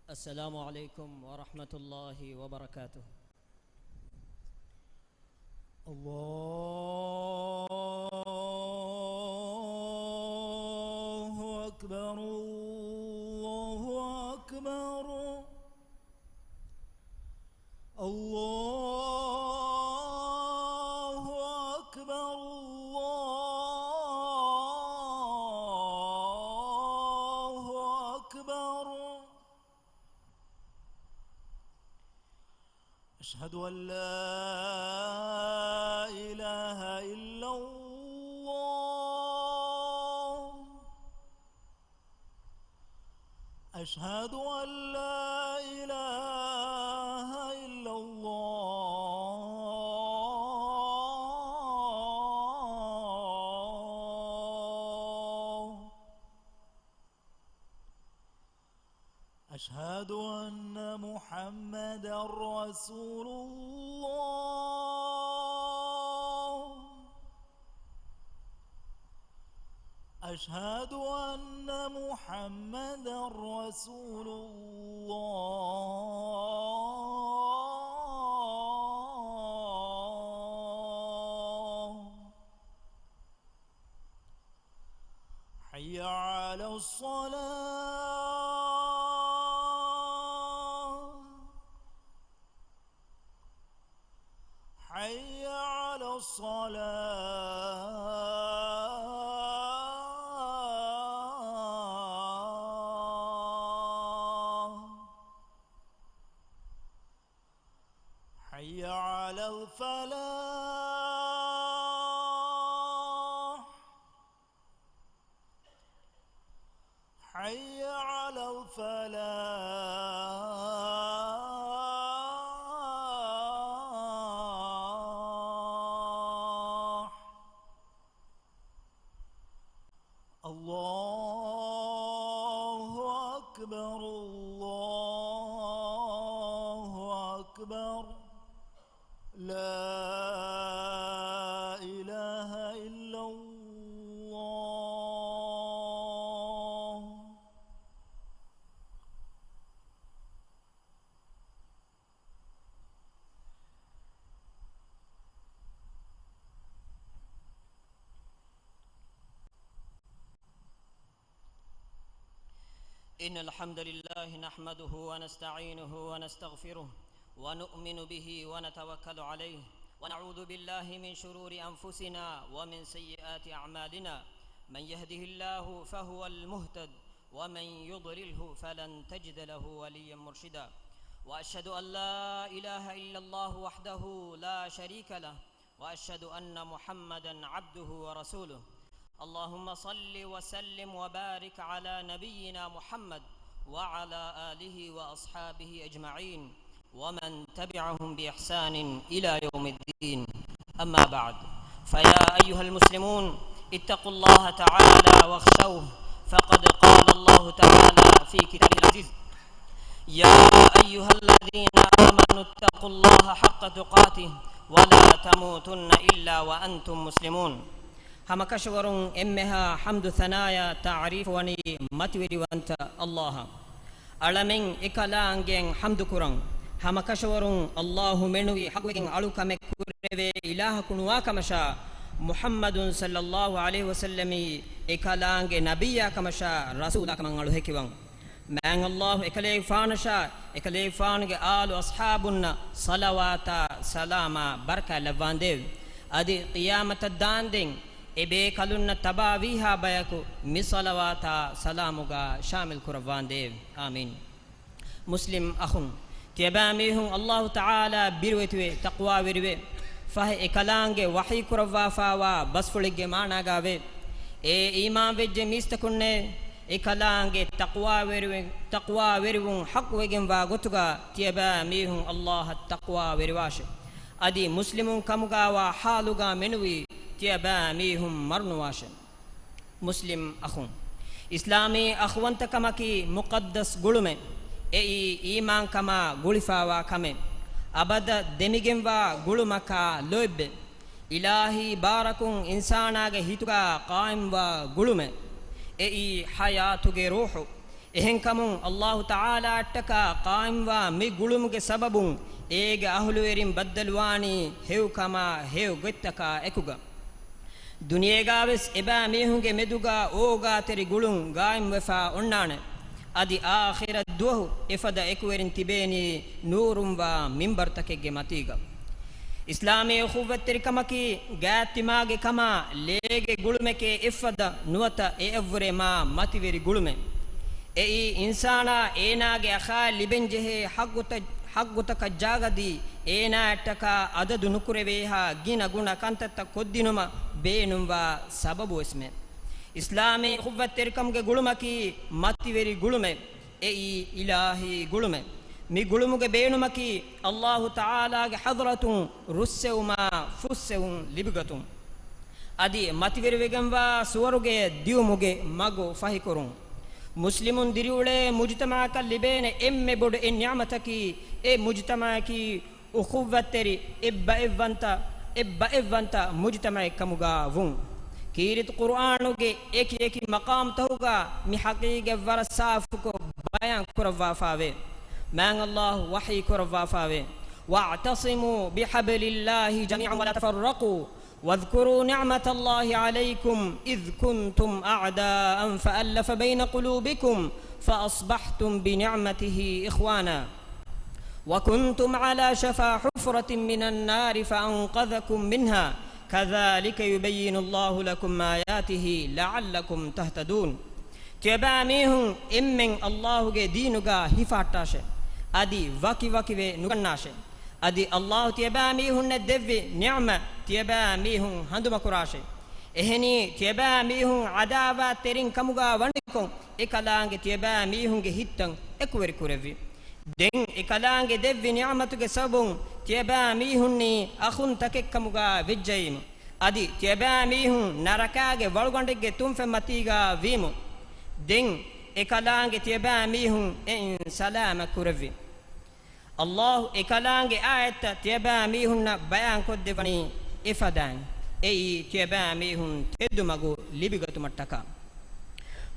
السلام عليكم ورحمة الله وبركاته. الله أكبر الله أكبر الله أكبر الله أكبر. أشهد أن لا إله إلا الله. أشهد أن لا إله إلا الله. أشهد أن محمدا رسول الله. أشهد أن محمدا رسول الله. حي على الصلاة. حي على الصلاة. حي على الفلاح. حي على الفلاح. الله أكبر الله أكبر. لا إله إلا الله. إن الحمد لله نحمده ونستعينه ونستغفره ونؤمن به ونتوكل عليه ونعوذ بالله من شرور أنفسنا ومن سيئات أعمالنا. من يهده الله فهو المهتد ومن يضلله فلن تجد له وليا مرشدا. وأشهد أن لا إله إلا الله وحده لا شريك له وأشهد أن محمدا عبده ورسوله. اللهم صل وسلم وبارك على نبينا محمد وعلى آله وأصحابه أجمعين ومن تبعهم بإحسان إلى يوم الدين. أما بعد، فيا أيها المسلمون اتقوا الله تعالى واخشوه، فقد قال الله تعالى في كتابه العزيز: يا أيها الذين آمنوا اتقوا الله حق تقاته ولا تموتن إلا وأنتم مسلمون. همكشورون إمها حمد ثنايا تعريف وني متوري وانت الله ألمين إكلانجين حمد كران. همكشورون الله منوي حقوقين علوك مكوري إله كنوا كمشا محمد صلى الله عليه وسلم إكلانج نبيا كمشا رسولا كمان علوه كيوان من الله إكلي فانشا إكلي فانج آل أصحابنا صلواتا سلاما بركة لفانديو أدي قيامة الداندين إبي كلنا تباويها بيكو مصلواتا سلاموغا شامل كرفانديو آمين. مسلم أخون تيباميهم الله تعالى بيروتوي تقوى ويروي فهي إكلانج وحي كرفا فاوا بسفلق مانا غاوي إيمان وجه ميستكونه إكلانج تقوى ويروي حق وجن واغتوغا تيباميهم الله التقوى ويرواش أدي مسلمون كمغا وحالوغا منوي تيباميهم مرنواش. مسلم أخون إسلامي أخوانت كمكي مقدس قلومي إي إيمان كما قلفاوا كمي أبدا دميجنوا قلومكا لوب إلهي باركون إنسانا هيتوغا قائم وقلومي إي حياتوغي روحو ehen kamun Allah Taala attaka qaimwa mi gulumuge sababun ege ahlu erin baddalwani heu kama heu gottaka ekuga duniyegaaves eba mehunge meduga oga teri gulun gaim wefa onnane adi akhirat duhu efada ekuwerin tibeni nurum wa minbar takegge matiga islami ukhuwateri kamaki gaatimage kama lege gulumeke efada nuwata e evre ma mativeri gulume ei insana enage akha libenjehe haggutaka jagadi ena attaka adadu nukureveha gina guna kantatta koddinuma beenumwa sababu isme islami ukhuwateri kamge gulumaki mativeri gulume ei ilahi gulume mi gulumuge beenumaki Allah Taala ge hadratun russewma fussewun libigatun adi mativeri vegamwa suwaruge diumuge mago fahikorun muslimun diriule mujtama ka libene emme bod en ni'mataki e mujtama ki ukhuwateri ebba evanta mujtama kamuga vun kirit qur'anuge eki maqam tahuga mi haqiqe warasafuko bayan kurwa fawe man Allah wahi kurwa fawe wa'tasimu bihablillahi jami'an wa la tafarraqu واذكروا نعمة الله عليكم إذ كنتم أعداء فألف بين قلوبكم فأصبحتم بنعمته إخوانا وكنتم على شفا حفرة من النار فأنقذكم منها كذلك يبين الله لكم آياته لعلكم تهتدون تباميهم إمن الله دينك هفاتاشه أدي وكي نغناشه adi Allah tiaba mihun devvi ni'ma tiaba mihun handuma kurashe eheni tiaba mihun adawa terin kamuga wandikon ekalange tiaba mihun ge hittan ekuveri kurevi den ekalange devvi ni'matuge sabun tiaba mihun ni akhun takek kamuga vejjayim adi tiaba mihun narakage walgondege tumfe matiga vimu den ekalange tiaba mihun en salama kurevi Allah ekalange ayata tiaba mihunna bayan koddevani ifadan ei tiaba mihun teddumagu libigatu mattaka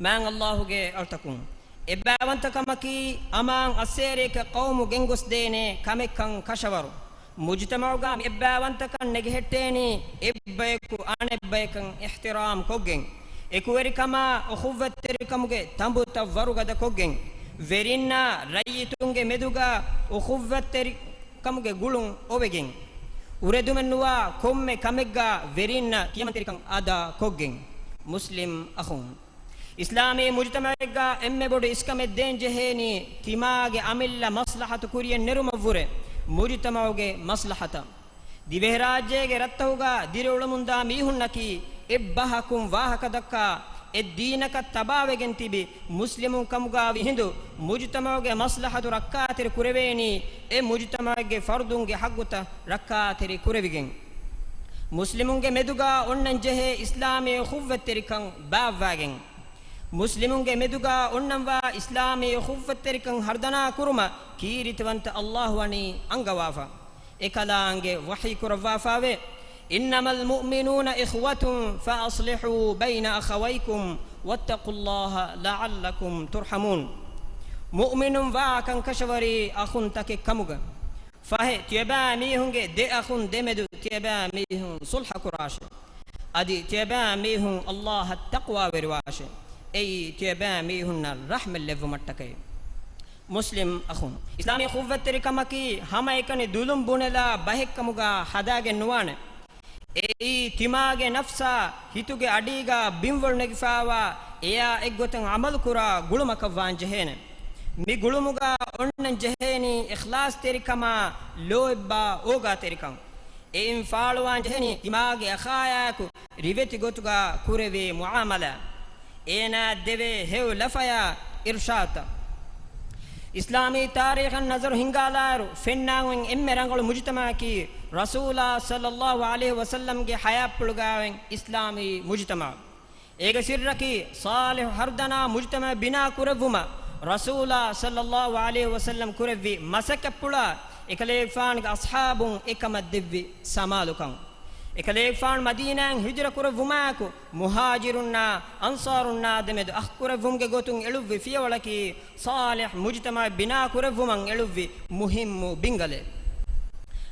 man Allahuge artakun ebbawantakamaki aman asereka qawmu gengos dene kamekkan kashawaru mujtamauga ebbawantakan negehetteni ebbayeku anebbayekan ihtiram koggen ekuweri kama ukhuwwatteri kamuge tambuta warugada koggen verinna rayitunge meduga ukhuwwatteri kamuge gulun ovegen uredumennuwa komme kamegga verinna kiyamanterikan ada koggen muslim akhun islami mujtama'egga emme bodu iskame denjeheni timage amilla maslahatu kuriyen nerumavure mujtama'uge maslahata divehrajyege rattauga dirulumunda mihunnaki ebbahakum wahakadakka eddinaka tabawegen tibi muslimun kamuga hindu mujtama'uge maslahatu rakkaateri kureveni e mujtama'uge fardunge hagguta rakkaateri kurevigen muslimunge meduga onnan jehe islami ukhuwwatteri kan baawwagen muslimunge meduga onnanwa islami ukhuwwatteri kan hardana kuruma kiritwanta Allah wani angawafa ekalange wahi kurwafawe إنما المؤمنون إخوة فأصلحوا بين أخويكم واتقوا الله لعلكم ترحمون مؤمن واكن كشوري أخون تك كموغا فهي تيبا ميهون دي أخون دمدو تيبا ميهون صلح كراش أدي تيبا ميهون الله التقوى ورواش أي تيبا ميهون الرحمة اللي متكي مسلم أخون إسلامي خوفة تركمكي هما يكني دولم بونلا بهك كموغا حداغ نوانه ei timage nafsa hituge adiga bimwol negifawa eya eggoten amal kura gulumaka vanjehene mi gulumuga onnan jeheni ikhlas terikama loebba oga terikam ein faaluwan jeheni timage akhayaku riveti gotuga kureve muamala ena deve hew lafaya irshata islami tarikh an nazar hingalaru fennawen emme rangolu mujtama ki rasula sallallahu alaihi wasallam ge hayapulugawen islami mujtama ege sirraki salih hardana mujtama bina kurevuma rasula sallallahu alaihi wasallam kurevi masakapula ekale fan ge ashabun ekamaddevi samalukan ekaleek faan madinaan hijra kuravumaaku muhajirunna ansarunna demed akhkuravumge gotun eluvvi fiyawalaki salih mujtama bina kuravuman eluvvi muhimmu bingale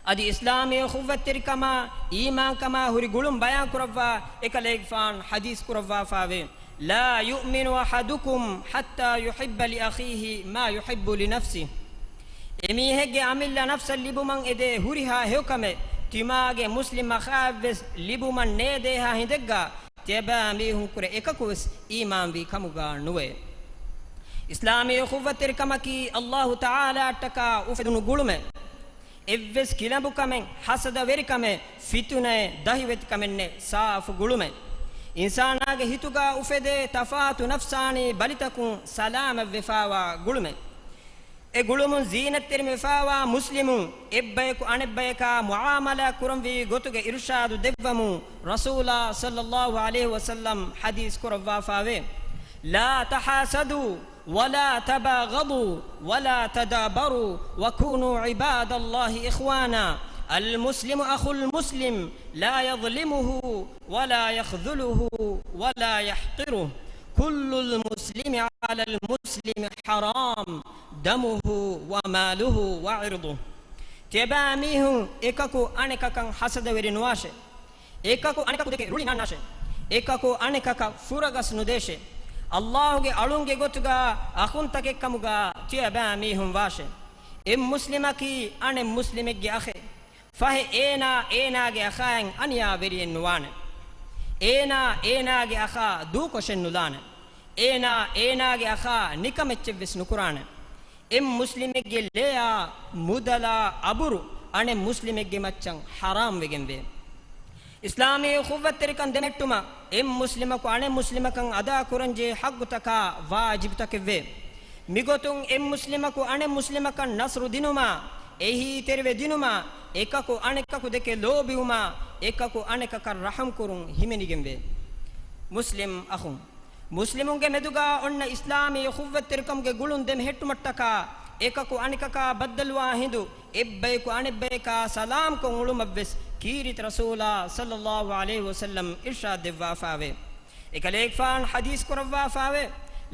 adi islamiy khuwwattirikama iman kama huri gulum bayan kuravwa ekaleek faan hadis kuravwa faave la yu'minu ahadukum hatta yuhibba li akhihi ma yuhibbu li nafsihi emihege amilla nafsal libuman ede huriha hekame timage muslim khaves libuman nedeha hindegga teba mihun kure ekakus iman vi kamuga nuwe islami khuwwatir kamaki allah taala taka ufedunu gulume evves kilambu kamen hasada veri kame fitune dahivet kamenne saafu gulume insanage hituga ufede tafatu nafsani balitakun salama vefawa gulume e gulumun zinatir mefawa muslimun ebbayku anebbayka muamala kuramvi gotuge irshadu devvamu rasula sallallahu alaihi wasallam hadis kurawwa faave la tahasadu wala tabaghadu wala tadabaru wa kunu ibadallahi ikhwana المسلم أخو المسلم لا يظلمه ولا يخذله ولا يحقره كل المسلم على المسلم حرام دمه وماله وعرضه تباميه إكاكو أنكاكا حسد ورنواشه إكاكو أنكاكو دكي رولي ناناشه إكاكو أنكاكا فرغس ندشه الله جي ألون جي غوتغا أخون تكي كمغا تباميهم واشه إم مسلمكي أن مسلمك جي أخي فهي إينا جي أخاين أنيا ورين نوانه ඒනා ගේ අඛා දූ කොෂෙන් නුදාන ඒනා ගේ අඛා නිකමෙච්ච වෙස් නුකුරාන එම් මුස්ලිමෙක්ගේ ලේයා මුදලා අබුරු අනේ මුස්ලිමෙක්ගේ මච්චන් හරාම් වෙගෙන් වේ ඉස්ලාමී ඛුව්වත්තරිකන් දෙනෙට්ටුම එම් මුස්ලිමකු අනේ මුස්ලිමකන් අදා කුරංජේ හග්ගුතකා වාජිබ් තකෙවේ මිගොතුන් එම් මුස්ලිමකු අනේ මුස්ලිමකන් නස්රු දිනුමා එහි තෙරවේ දිනුමා එකකු අනෙක්කකු දෙකේ ලෝබිවුමා එකකු අනෙකක රහම් කුරුන් හිමිනිගෙන් වේ මුස්ලිම් අඛුන් මුස්ලිමුන්ගේ මෙදුගා ඔන්න ඉස්ලාමී ඛුව්වත්තරිකම්ගේ ගුළුන් දෙම හෙට්ටුමට්ටකා එකකු අනෙකක බද්දල්වා හිඳු එබ්බයිකු අනෙබ්බයිකා සලාම් කොන් උළුමබ්බස් කීරිත රසූලා සල්ලල්ලාහු අලයිහි වසල්ලම් ඉර්ෂාද් දෙවවා ෆාවේ එකලේක් ෆාන් හදීස් කරවවා ෆාවේ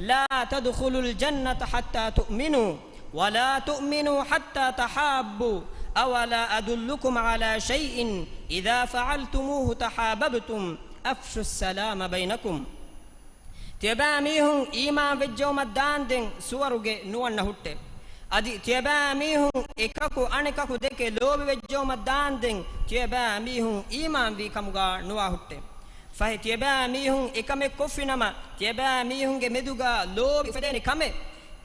ලා තද්ඛුලුල් ජන්නත හත්තා තුමිනු ولا تؤمنوا حتى تحابوا أولا أدلكم على شيء إذا فعلتموه تحاببتم أفشوا السلام بينكم تباميهم إيمان بجوم الداندن سورج نوان نهوت أدي تباميهم إكاكو أنكاكو دك لوب بجوم الداندن تباميهم إيمان بكمغا نواهوت فهي تباميهم إكامي كوفينما تباميهم جمدوغا لوب فدني كامي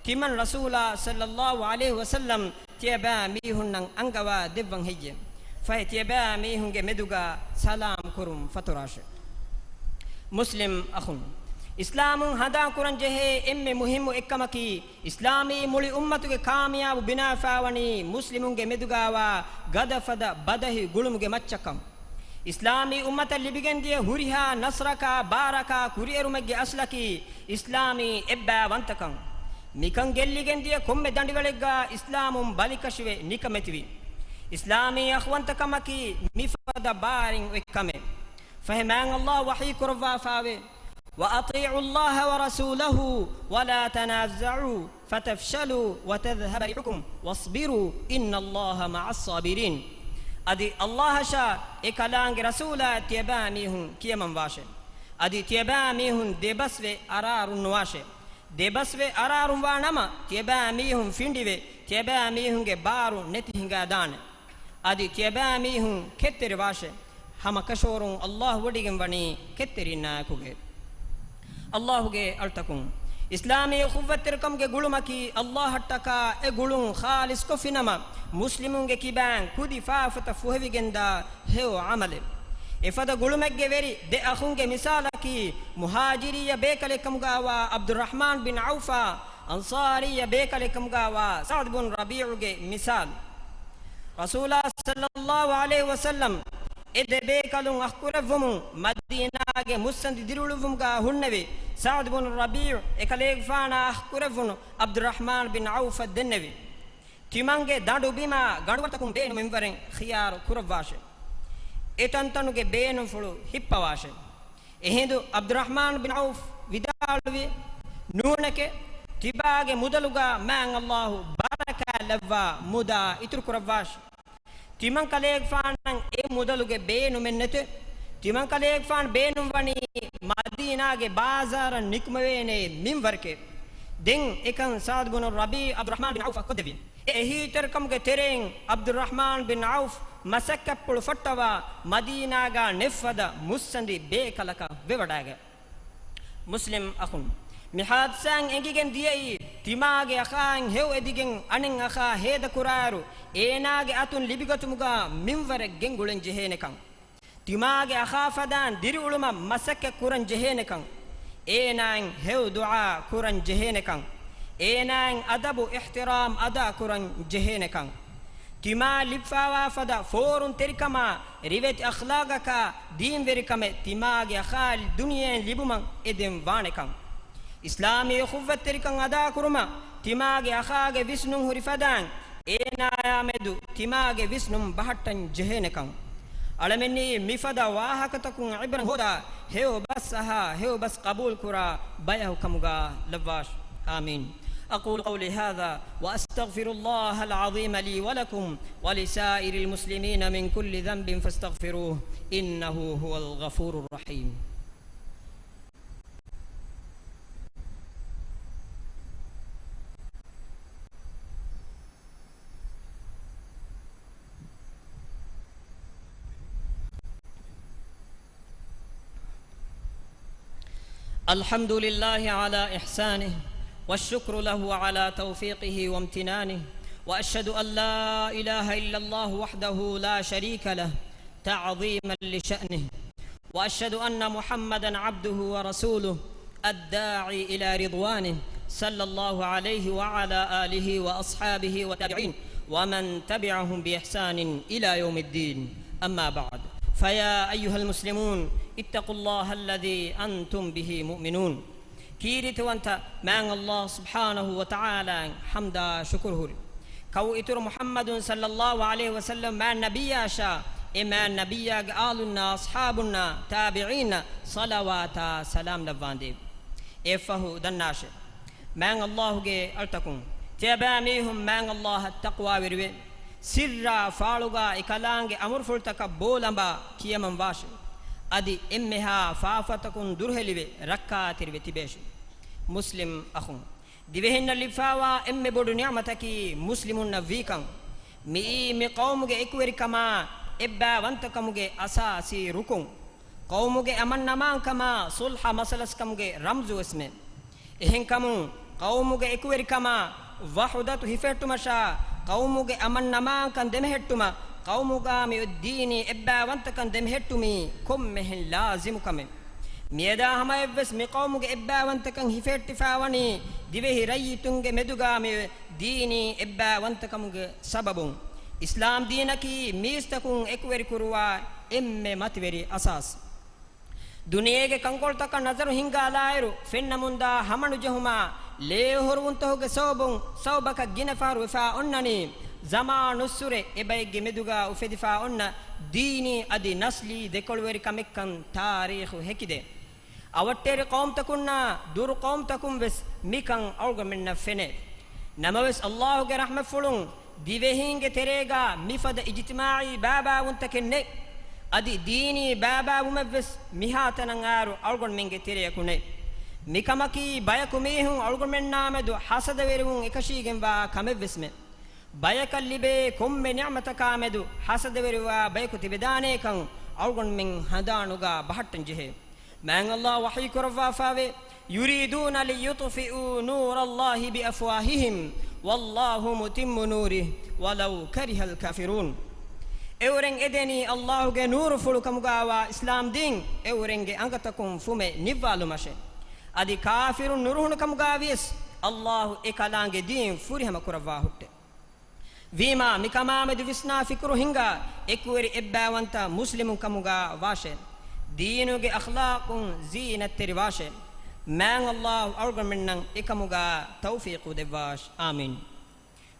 timan rasula sallallahu alaihi wasallam tiaba mihunnan angawa devvan hejje fay tiaba mihunge meduga salam kurum faturashe muslim akhun islamun hada kuran jehe emme muhimmu ekkamaki islami muli ummatuge kamiyab bina fawani muslimunge medugawa gadafada badahi gulumuge maccakam islami ummata libigendiye huriha nasraka baraka kurierumege aslaki islami ebba wantakam mikan gelligendiye komme dandigalegga islamum balikashive nikametivi islami akhwantakamaki mifada baring ekkame fahiman allah wahi kurva faave wa ati'u allah wa rasulahu wa la tanaza'u fatafshalu wa tadhhab rihukum wasbiru inna allah ma'as sabirin adi allah sha ekalange rasula tiyabamihun kiyaman washe adi tiyabamihun debasve ararun washe debasve ararum wa nama tieba mihun findive tieba mihunge baru neti hinga dane adi tieba mihun kettere washe hama kashorun allah wodigen wani ketterina kuge allahuge altakun islami khuwwattirkam ge gulumaki allah hattaka e gulun khalis ko finama muslimunge kiban kudi faafata fuhevigenda heo amale efada gulumegge veri de akhunge misalaki muhajiriya bekalekam gawa abdurrahman bin aufa ansariya bekalekam gawa sa'd bin rabi'uge misal rasulullah sallallahu alaihi wasallam ede bekalun akhkuravum madinage musandi diruluvum ga hunneve sa'd bin rabi' ekaleg fana akhkuravun abdurrahman bin aufa dennevi timange dandu bima ganduwatakum beenu memvaren khiyar kuravashe etantanuge beenum fulu hippawashe ehindu Abdurrahman bin Auf vidalwi nuunake tibage mudaluga man Allahu baraka lavva muda itur kuravash timan kalek faanan e mudaluge beenum ennete timan kalek faan beenum wani Madina ge bazar nikmawene minwarke den ekan Saad bin Rabi Abdurrahman bin Auf kodevi ehi terkam ge tereng Abdurrahman bin Auf masakkappul fattawa Madina ga nefada mussandi bekalaka vevadaga Muslim akhun mihad sang engigen diyei timage akhan hew edigen anen akha heda kuraru enage atun libigotumuga minware gengulen jehenekan timage akha fadan diri uluma masakka kuran jehenekan enan hew dua kuran jehenekan enan adabu ihtiram ada kuran jehenekan tima lipfawa fada forun terikama rivet akhlaqaka din verikame timage akhal dunyen libuman eden vanekan islami khuwwat terikan ada kuruma timage akhage visnum hurifadan enaya medu timage visnum bahattan jehenekan alamenni mifada wahakatakun ibran hoda heu basaha heu bas qabul kura bayahu kamuga lawash amin أقول قولي هذا وأستغفر الله العظيم لي ولكم ولسائر المسلمين من كل ذنب فاستغفروه إنه هو الغفور الرحيم الحمد لله على إحسانه والشكر له على توفيقه وامتنانه وأشهد أن لا إله إلا الله وحده لا شريك له تعظيما لشأنه وأشهد أن محمدا عبده ورسوله الداعي إلى رضوانه صلى الله عليه وعلى آله وأصحابه والتابعين ومن تبعهم بإحسان إلى يوم الدين أما بعد فيا أيها المسلمون اتقوا الله الذي أنتم به مؤمنون كيرت وانت مان الله سبحانه وتعالى حمدا شكره كو إتر محمد صلى الله عليه وسلم ما النبي شاء إما النبي آلنا أصحابنا تابعين صلوات سلام لباندي إفه دناش مان الله جي ألتكم تباميهم مان الله التقوى وروي سرا فالوغا إكالانج أمر فلتك بولمبا كيمن واش أدي إمها فافتكم درهلي ركا تربي تبيش مسلم أخون ديهن اللفاوا إم بدو نعمتك مسلمون فيكم مي قومك إكوري كما إبا وانتكمك أساسي ركون قومك أمن نمان كما صلح مسلس كمك رمز اسمه إهن كمو قومك إكوري كما وحدت هفرت مشا قومك أمن نمان كان دمهتما قومك مي الديني إبا وانتكن دمهتمي كم مهن لازم كمي ميدا هما يبس مي قومك إبا وانتكن هفرت فاوني ديوه ريتنگ مدوغا مي ديني إبا وانتكمك سببون إسلام دينكي ميستكون إكوري كروا إم متوري أساس دنياගේ ಕಂಕೊಳ್ತಕ ನಜರು ಹಿಂಗಾಲಾಯರು ಫೆನ್ನ ಮುಂದ ಹಮನು ಜಹುಮಾ ಲೇ ಹೊರುವಂತಹುಗೆ ಸೌಬುಂ ಸೌಬಕ ಗಿನಫಾರು ವಿಫಾ ಒನ್ನನಿ ಜಮಾನುಸ್ಸುರೆ ಎಬೈಗೆ ಮೆದುಗ ಉಫೆದಿಫಾ ಒನ್ನ ದೀನಿ ಅದಿ ನಸ್ಲಿ ದೆಕೊಳುವೆರಿ ಕಮೆಕ್ಕನ್ ತಾರೀಖು ಹೆಕಿದೆ ಅವಟ್ಟೇರಿ ಕೌಮ್ ತಕುನ್ನ ದುರು ಕೌಮ್ ತಕುಂ ವೆಸ್ ಮಿಕಂ ಔಗಮೆನ್ನ ಫೆನೆ ನಮವೆಸ್ ಅಲ್ಲಾಹುಗೆ ರಹಮೆ ಫುಳುಂ ದಿವೆಹಿಂಗೆ ತೆರೆಗ ಮಿಫದ ಇಜ್ತಿಮಾಯಿ ಬಾಬಾ ಉಂತಕೆನ್ನೆ adi dini baba umevs mihatanangaru algon menge tereyakune mikamaki bayakumehun algon mennamedu hasada verun ekashigen wa kamevsme bayakallibe komme ni'mataka medu hasada verwa bayakuti bedane kan algon men hadanuga bahattan jehe man allah wahi kurwa fawe yuriduna liyutfi'u nurallahi bi afwahihim wallahu mutimmu nurihi walau karihal kafirun Eureng edeni Allahuge nuru fulu kamugawa Islam din eurenge angatakum fume nivvalu mashe adi kafirun nuruhun kamugavis Allahu ekalange din furihama kurawwa hutte vima mikamamedu visna fikru hinga ekuri ebbawanta muslimun kamuga washe deenuge akhlaqun zinat teri washe man Allah algon mennan ekamuga tawfiqu dewash amin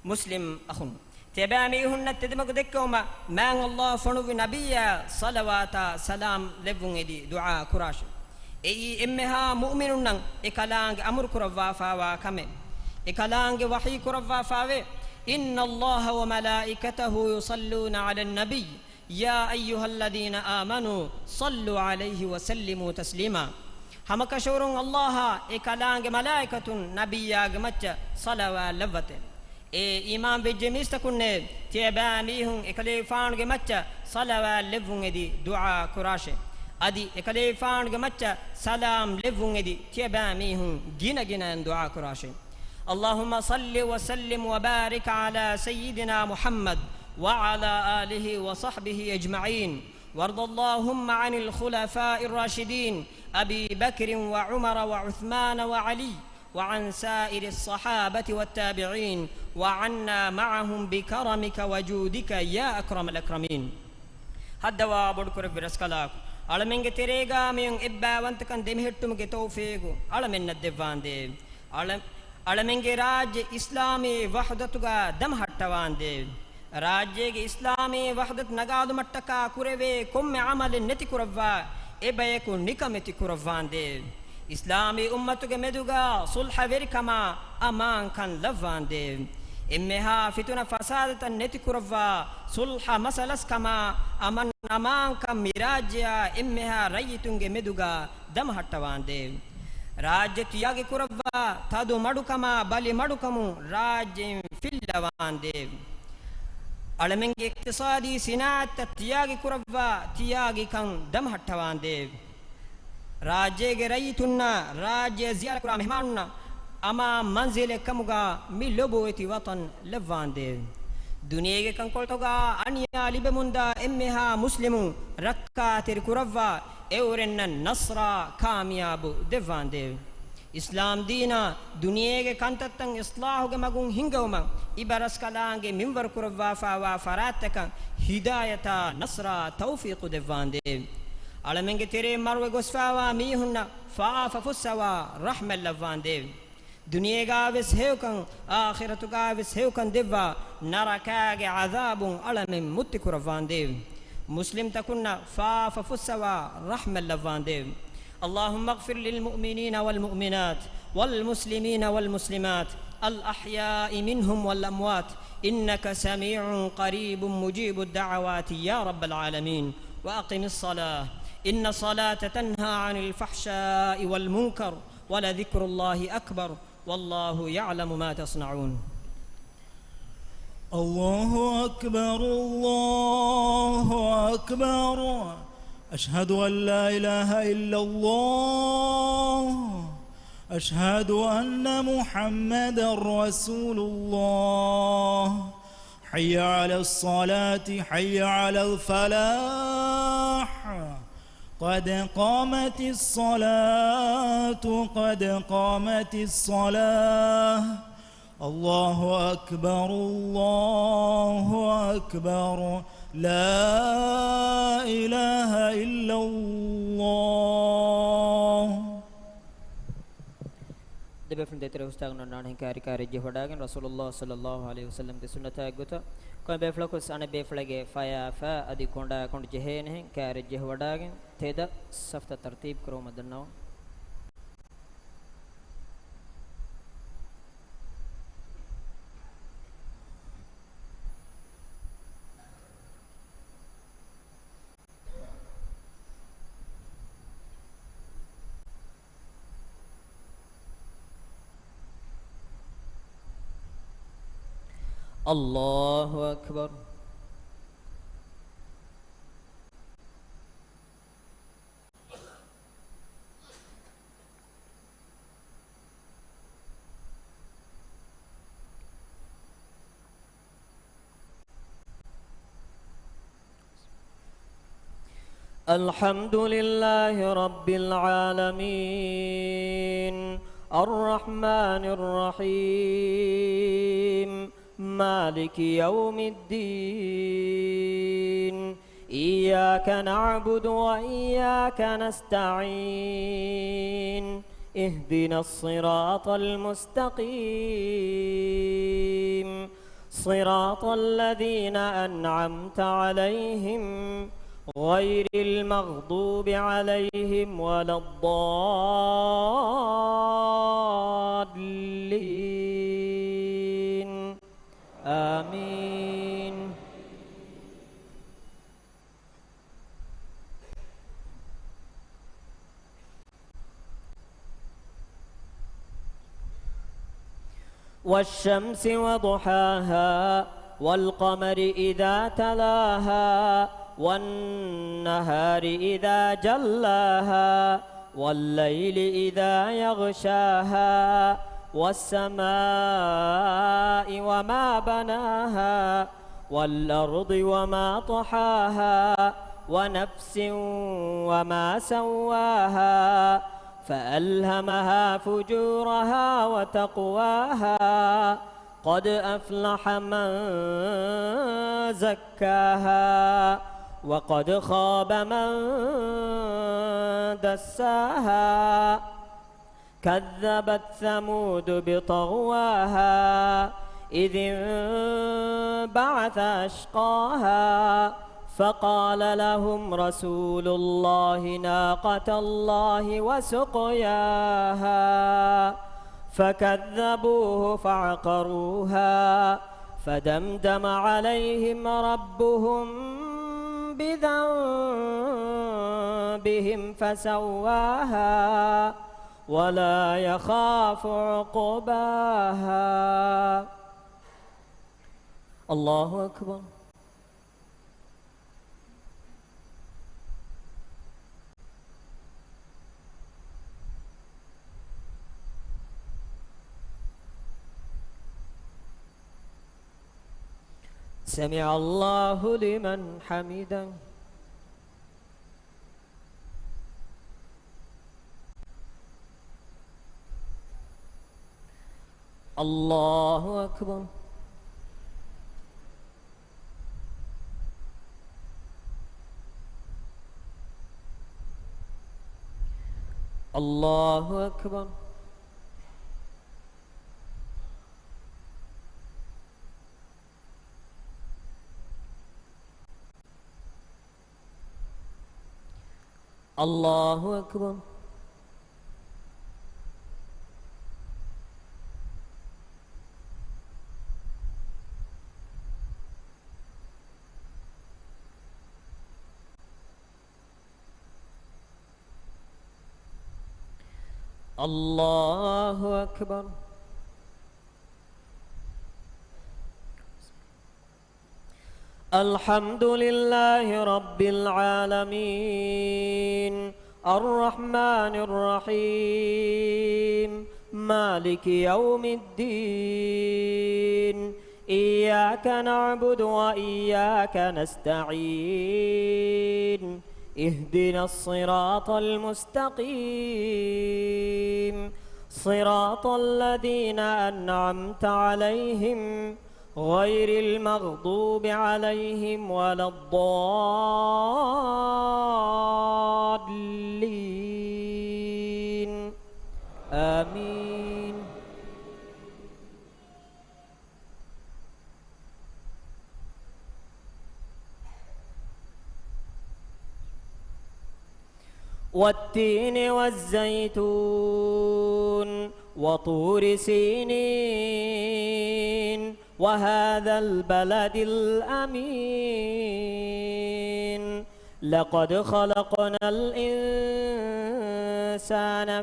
muslim akhun تبامي هن تدمك دكوما من الله فنو نبيا صلوات سلام لبون إدي دعاء كراش أي إمها مؤمنون إكلانج أمر كرفا فاوا كمل إكلانج وحي كرفا فاوي إن الله وملائكته يصلون على النبي يا أيها الذين آمنوا صلوا عليه وسلموا تسليما هم كشورون الله إكلانج ملائكة نبيا جمتة صلوا لبته إمام بجميس تكونه تيباميهم إكليفان جمتة صلوا لبون إدي دعاء كراشه أدي إكليفان جمتة سلام لبون إدي تيباميهم جينا جينا دعاء كراشه اللهم صل وسلم وبارك على سيدنا محمد وعلى آله وصحبه أجمعين وارض اللهم عن الخلفاء الراشدين أبي بكر وعمر وعثمان وعلي وعن سائر الصحابة والتابعين وعنا معهم بكرمك وجودك يا أكرم الأكرمين هدوا بدكر برسكلاك ألمنك تريغا ميون إبا وانتكن دمهتمك توفيقو ألمن الدفان دي ألمنك راج إسلامي وحدتك دم حتوان دي راجيك إسلامي وحدت نقاد متكا كوريوي كم عمل نتي كوروا إبايكو نكمتي كوروان دي إسلامي أمتك مدوغا صلح وركما أمان كان لفان دي إمها فتنة فسادة نتي كوروا صلح مسلس كما أمان كان مراجيا إمها ريتنگ مدوغا دم حتوان دي راجي تياغي كوروا تادو مدوكما بالي مدوكمو راجي فيلوان دي ألمنك اقتصادي سنات تياغي كوروا تياغي كان دم حتوان دي راجي ريتنا راجي زيارة كرا مهماننا أما منزل كمغا ملوبوتي وطن لفان دي دنيا كان قلتوغا أنيا لبموندا إمها مسلم ركاتر كروا أورن النصر كامياب دفان دي إسلام دينا دنيا كان تتن إصلاح مغون هنگوما إبرس كلانگ منور كروا فاوا فراتك هداية نصر توفيق دفان دي ألمنك تري مروي غسفاوا ميهنا فاف فسوا رحمة لفان دي دنيا غاوس هيوكن آخرة غاوس هيوكن دوا نركاغ عذاب ألمن متكرفان دي مسلم تكون فاف فسوا رحمة لفان دي اللهم اغفر للمؤمنين والمؤمنات والمسلمين والمسلمات الأحياء منهم والأموات إنك سميع قريب مجيب الدعوات يا رب العالمين وأقم الصلاة إن الصلاة تنهى عن الفحشاء والمنكر ولذكر الله أكبر والله يعلم ما تصنعون الله أكبر الله أكبر أشهد أن لا إله إلا الله أشهد أن محمدا رسول الله حي على الصلاة حي على الفلاح قد قامت الصلاة قد قامت الصلاة الله أكبر الله أكبر لا إله إلا الله دبفن دتر استغنا نان كاري كاري جهوداغن رسول الله صلى الله عليه وسلم دي سنة غوتا كون بفلكوس أنا بفلگه فيا فا أدي كوندا كوند جهين كاري جهوداغن تيدا صفت ترتيب كرو مدنو الله أكبر الحمد لله رب العالمين الرحمن الرحيم مالك يوم الدين إياك نعبد وإياك نستعين اهدنا الصراط المستقيم صراط الذين أنعمت عليهم غير المغضوب عليهم ولا الضالين آمين. والشمس وضحاها والقمر إذا تلاها والنهار إذا جلاها والليل إذا يغشاها والسماء وما بناها والأرض وما طحاها ونفس وما سواها فألهمها فجورها وتقواها قد أفلح من زكاها وقد خاب من دساها كذبت ثمود بطغواها إذ انبعث أشقاها فقال لهم رسول الله ناقة الله وسقياها فكذبوه فعقروها فدمدم عليهم ربهم بذنبهم فسواها ولا يخاف عقباها. الله أكبر. سمع الله لمن حمده. الله أكبر. الله أكبر. الله أكبر. الله أكبر. الحمد لله رب العالمين الرحمن الرحيم مالك يوم الدين إياك نعبد وإياك نستعين اهدنا الصراط المستقيم صراط الذين أنعمت عليهم غير المغضوب عليهم ولا الضالين آمين. والتين والزيتون وطور سينين وهذا البلد الأمين لقد خلقنا الإنسان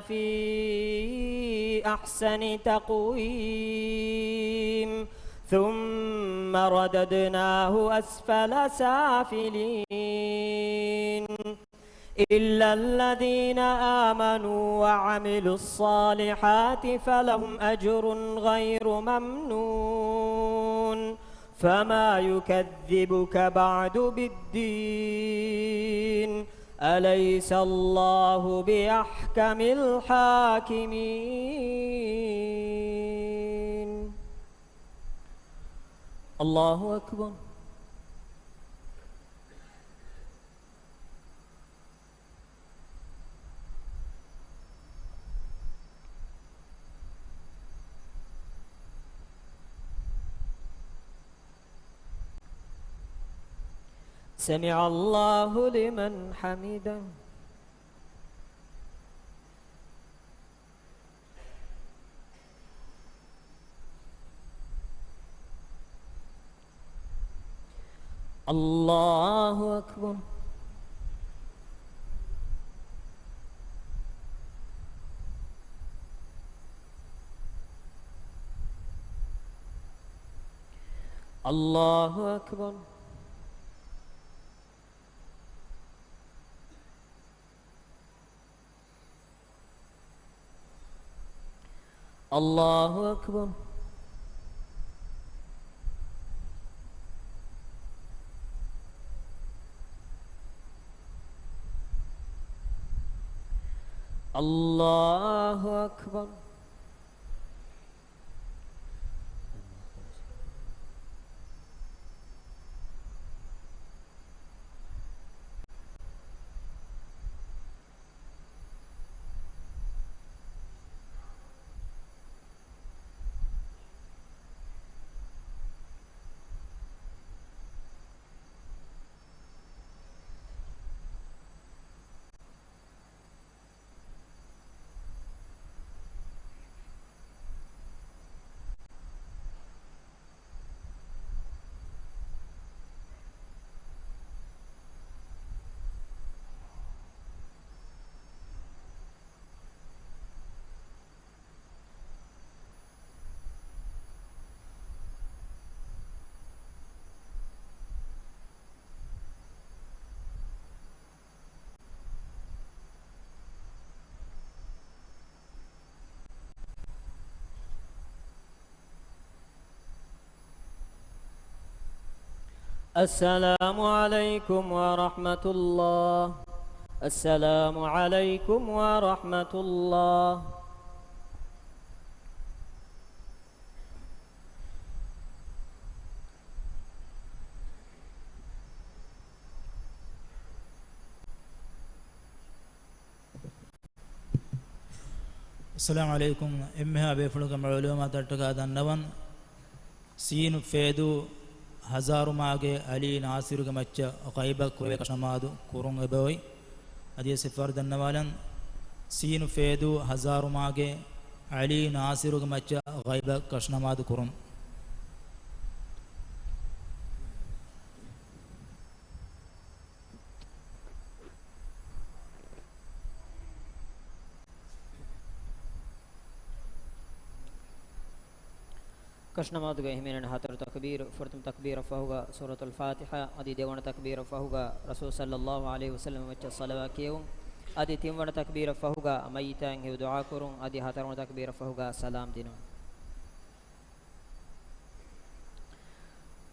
في أحسن تقويم ثم رددناه أسفل سافلين إلا الذين آمنوا وعملوا الصالحات فلهم أجر غير ممنون فما يكذبك بعد بالدين أليس الله بأحكم الحاكمين. الله أكبر. سمع الله لمن حمده. الله أكبر. الله أكبر. الله أكبر. الله أكبر. السلام عليكم ورحمة الله. السلام عليكم ورحمة الله. السلام عليكم. إمها بيفلكم علومات التقاد النون سين فيدو هزار ماغي علي ناصر مچ غيبك وكشمادو كورون ابوي ادي سفر دنوالن سين فيدو هزار ماغي علي ناصر مچ غيبك كشمادو كورون. كشنماد گهمین ہاتر تکبیر فرتم تکبیر فہوگا سورۃ الفاتحہ ادی دیوان تکبیر فہوگا رسول صلی اللہ علیہ وسلم وچ صلوات کیو ادی تیمون تکبیر فہوگا میتان ہی دعا کروں ادی ہاتر تکبیر فہوگا سلام دینو.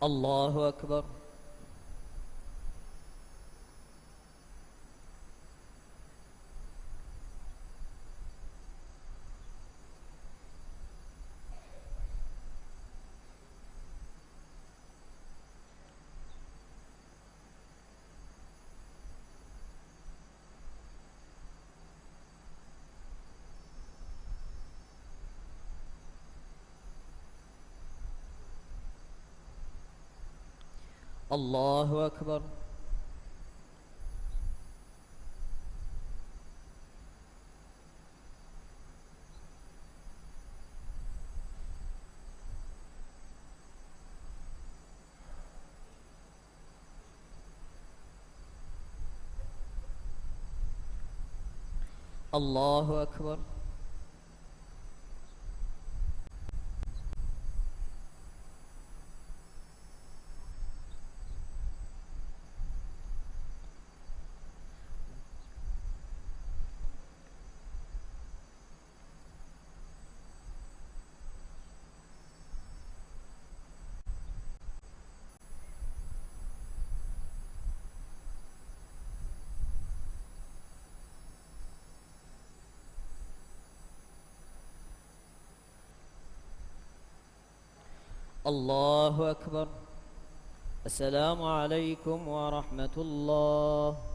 اللہ اکبر. الله أكبر. الله أكبر. الله أكبر. السلام عليكم ورحمة الله.